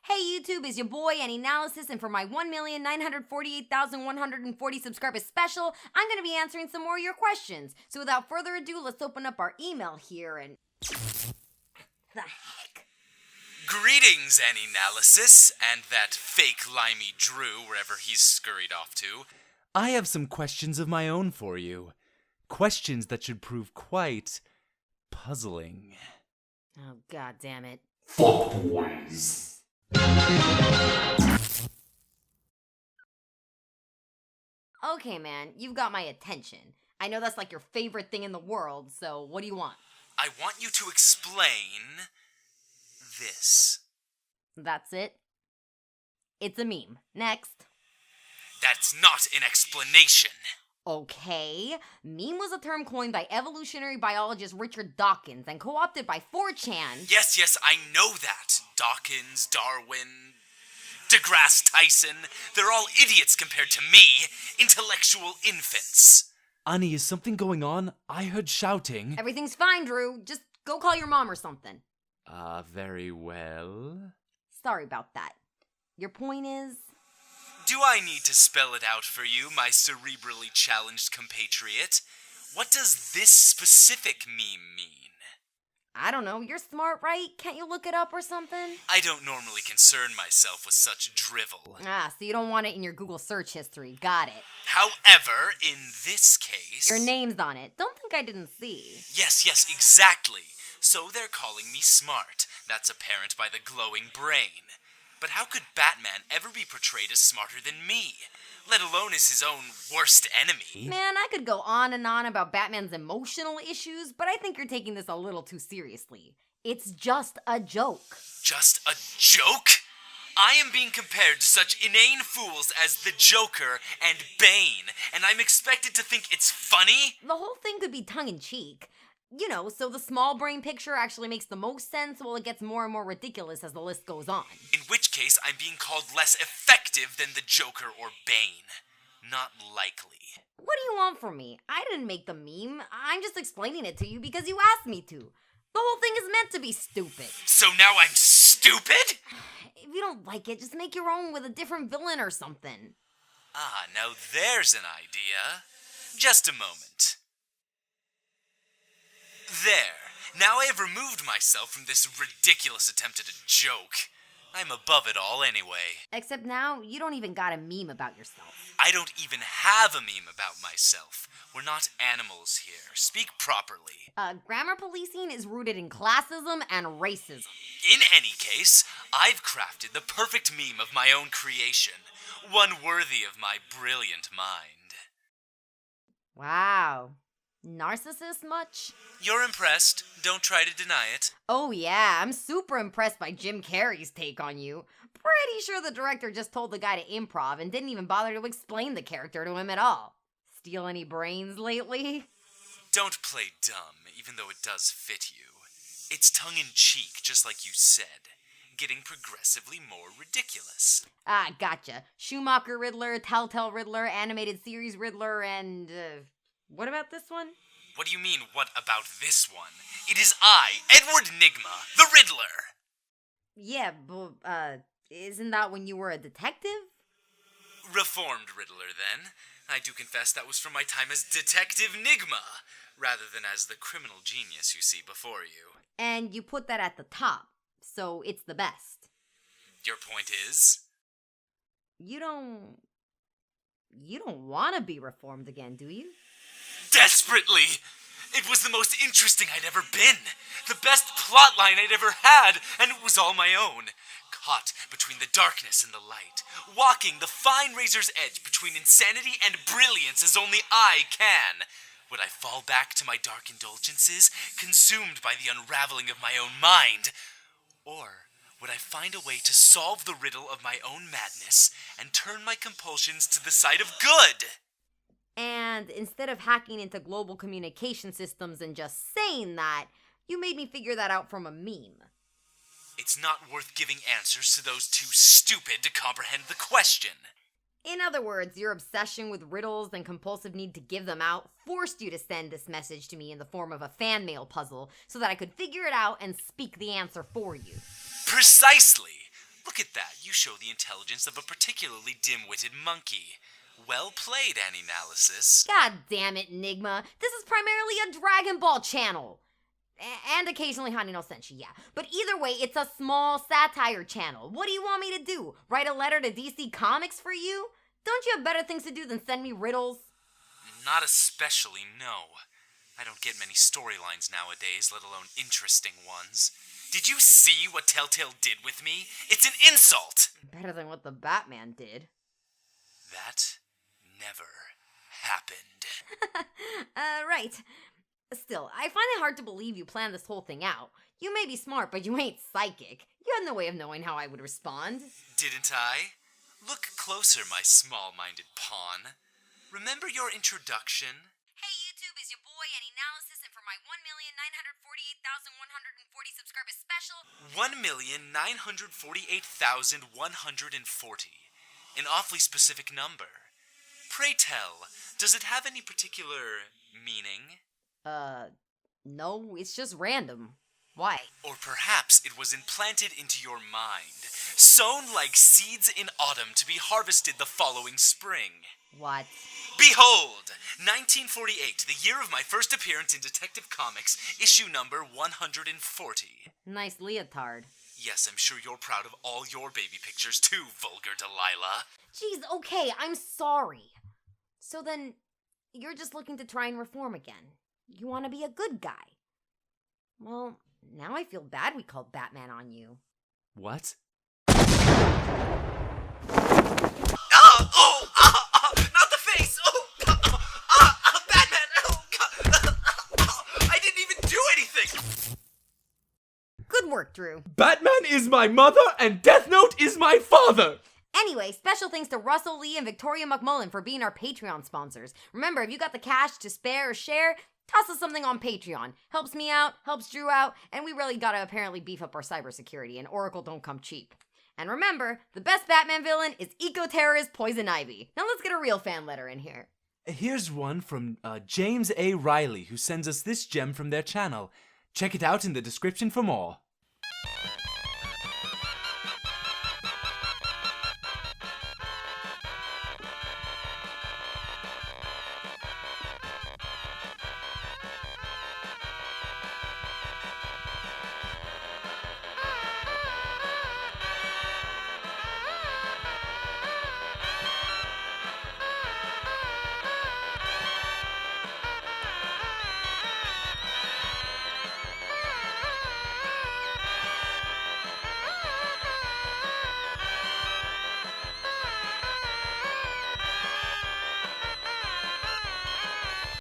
Hey YouTube, it's your boy Aninalysis, and for my 1,948,140 subscribers special, I'm going to be answering some more of your questions. So without further ado, let's open up our email here and... The heck? Greetings, Aninalysis, and that fake limey Drew, wherever he's scurried off to. I have some questions of my own for you. Questions that should prove quite puzzling. Oh, god damn it. Fuck boys. Okay, man, you've got my attention. I know that's like your favorite thing in the world, so what do you want? I want you to explain this. That's it? It's a meme. Next. That's not an explanation. Okay, meme was a term coined by evolutionary biologist Richard Dawkins and co-opted by 4chan. Yes, I know that. Dawkins, Darwin, deGrasse Tyson, they're all idiots compared to me, intellectual infants. Ani, is something going on? I heard shouting. Everything's fine, Drew. Just go call your mom or something. Very well. Sorry about that. Your point is? Do I need to spell it out for you, my cerebrally challenged compatriot? What does this specific meme mean? I don't know. You're smart, right? Can't you look it up or something? I don't normally concern myself with such drivel. So you don't want it in your Google search history. Got it. However, in this case... Your name's on it. Don't think I didn't see. Yes, exactly. So they're calling me smart. That's apparent by the glowing brain. But how could Batman ever be portrayed as smarter than me? Let alone as his own worst enemy. Man, I could go on and on about Batman's emotional issues, but I think you're taking this a little too seriously. It's just a joke. Just a joke? I am being compared to such inane fools as the Joker and Bane, and I'm expected to think it's funny? The whole thing could be tongue-in-cheek. You know, so the small brain picture actually makes the most sense while it gets more and more ridiculous as the list goes on. In which case, I'm being called less effective than the Joker or Bane. Not likely. What do you want from me? I didn't make the meme. I'm just explaining it to you because you asked me to. The whole thing is meant to be stupid. So now I'm stupid? If you don't like it, just make your own with a different villain or something. Now there's an idea. Just a moment. There. Now I have removed myself from this ridiculous attempt at a joke. I'm above it all anyway. Except now, you don't even got a meme about yourself. I don't even have a meme about myself. We're not animals here. Speak properly. Grammar policing is rooted in classism and racism. In any case, I've crafted the perfect meme of my own creation. One worthy of my brilliant mind. Wow. Narcissist much? You're impressed. Don't try to deny it. Oh yeah, I'm super impressed by Jim Carrey's take on you. Pretty sure the director just told the guy to improv and didn't even bother to explain the character to him at all. Steal any brains lately? Don't play dumb, even though it does fit you. It's tongue-in-cheek, just like you said. Getting progressively more ridiculous. Gotcha. Schumacher Riddler, Telltale Riddler, animated series Riddler, and... what about this one? What do you mean, what about this one? It is I, Edward Nygma, the Riddler! Yeah, but, isn't that when you were a detective? Reformed Riddler, then. I do confess that was from my time as Detective Nygma, rather than as the criminal genius you see before you. And you put that at the top, so it's the best. Your point is? You don't want to be reformed again, do you? Desperately! It was the most interesting I'd ever been. The best plotline I'd ever had, and it was all my own. Caught between the darkness and the light, walking the fine razor's edge between insanity and brilliance as only I can. Would I fall back to my dark indulgences, consumed by the unraveling of my own mind? Or would I find a way to solve the riddle of my own madness and turn my compulsions to the side of good? And instead of hacking into global communication systems and just saying that, you made me figure that out from a meme. It's not worth giving answers to those too stupid to comprehend the question. In other words, your obsession with riddles and compulsive need to give them out forced you to send this message to me in the form of a fan mail puzzle so that I could figure it out and speak the answer for you. Precisely! Look at that. You show the intelligence of a particularly dim-witted monkey. Well played, Aninalysis. God damn it, Enigma. This is primarily a Dragon Ball channel. And occasionally Hani no Senshi, yeah. But either way, it's a small satire channel. What do you want me to do? Write a letter to DC Comics for you? Don't you have better things to do than send me riddles? Not especially, no. I don't get many storylines nowadays, let alone interesting ones. Did you see what Telltale did with me? It's an insult! Better than what the Batman did. That never happened. Right. Still, I find it hard to believe you planned this whole thing out. You may be smart, but you ain't psychic. You had no way of knowing how I would respond. Didn't I? Look closer, my small-minded pawn. Remember your introduction? Hey YouTube, is your boy Aninalysis, and for my 1,948,140 subscribers special... 1,948,140. An awfully specific number. Pray tell, does it have any particular meaning? No, it's just random. Why? Or perhaps it was implanted into your mind, sown like seeds in autumn to be harvested the following spring. What? Behold! 1948, the year of my first appearance in Detective Comics, issue number 140. Nice leotard. Yes, I'm sure you're proud of all your baby pictures too, vulgar Delilah. Jeez, okay, I'm sorry. So then, you're just looking to try and reform again. You want to be a good guy. Well, now I feel bad we called Batman on you. What? Not the face! Batman! I didn't even do anything! Good work, Drew. Batman is my mother and Death Note is my father! Anyway, special thanks to Russell Lee and Victoria McMullen for being our Patreon sponsors. Remember, if you got the cash to spare or share, toss us something on Patreon. Helps me out, helps Drew out, and we really gotta apparently beef up our cybersecurity, and Oracle don't come cheap. And remember, the best Batman villain is eco-terrorist Poison Ivy. Now let's get a real fan letter in here. Here's one from James A. Reilly, who sends us this gem from their channel. Check it out in the description for more.